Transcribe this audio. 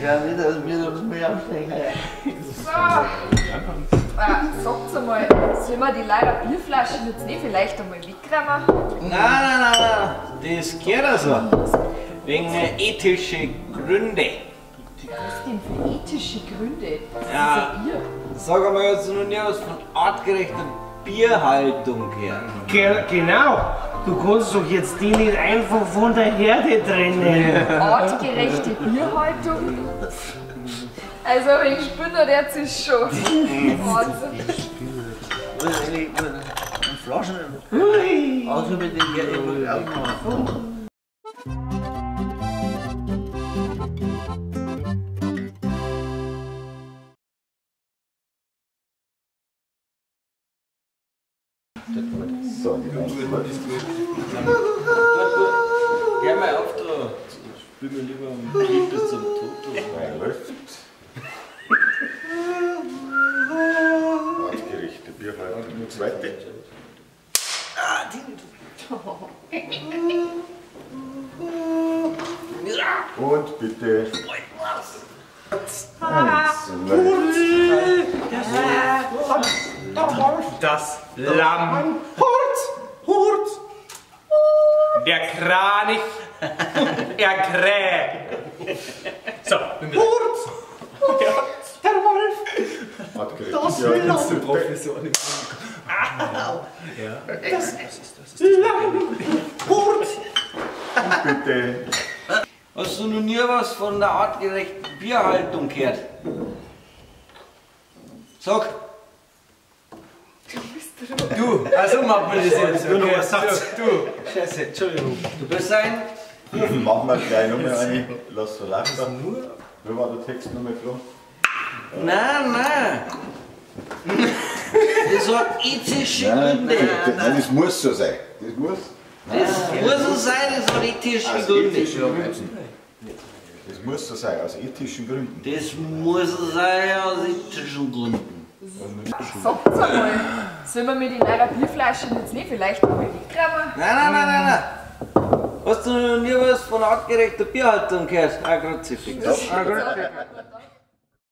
glaube nicht, dass wir das mehr aufsteigen. So. Sagt's einmal, sollen wir die leider Bierflaschen jetzt nicht vielleicht einmal wegräumen? Nein, das geht also. Wegen ethischen Gründe. Was denn für ethische Gründe? Das Ja. ist ein Bier. Sag einmal, hast du noch nie was von artgerechter Bierhaltung gehört? Genau. Du kannst doch jetzt die nicht einfach von der Herde trennen. Artgerechte Bierhaltung. Also ein Spinner, der ist schon. Wahnsinn. Flaschen. Ui. Außer mit dem Geld aufmachen. So, Geh mal auf, da spiel mir lieber ein Lied bis zum Tod. artgerechte Bierhaltung. Zweite. Und bitte. Das Lamm. Hurt. Der Kranich. Er kräht. So, Hurt. Der Wolf. Artgerechte Das Bierhaltung. Profession. Das Lamm. Hurt. Bitte. Hast du noch nie was von der artgerechten Bierhaltung gehört? Sag. Du, also macht man das jetzt. Nur noch ein Satz. Du, Scheiße, Entschuldigung. Du bist ein. Machen wir gleich nochmal eine. Lass so langsam. Wie war der Text nochmal klar? Nein. Das hat ethische Nein, Gründe. das muss so sein. Das muss. Das muss so sein, das hat ethische Aus Gründe. ethischen Gründen. Das muss so sein, aus ethischen Gründen. Das muss so sein aus ethischen Gründen. Sagt's einmal, sollen wir mit den eurer Bierflaschen jetzt nicht vielleicht einmal wegräumen? Nein. Hast du noch nie was von artgerechter Bierhaltung gehört? Ah, Kruzifix. Ja.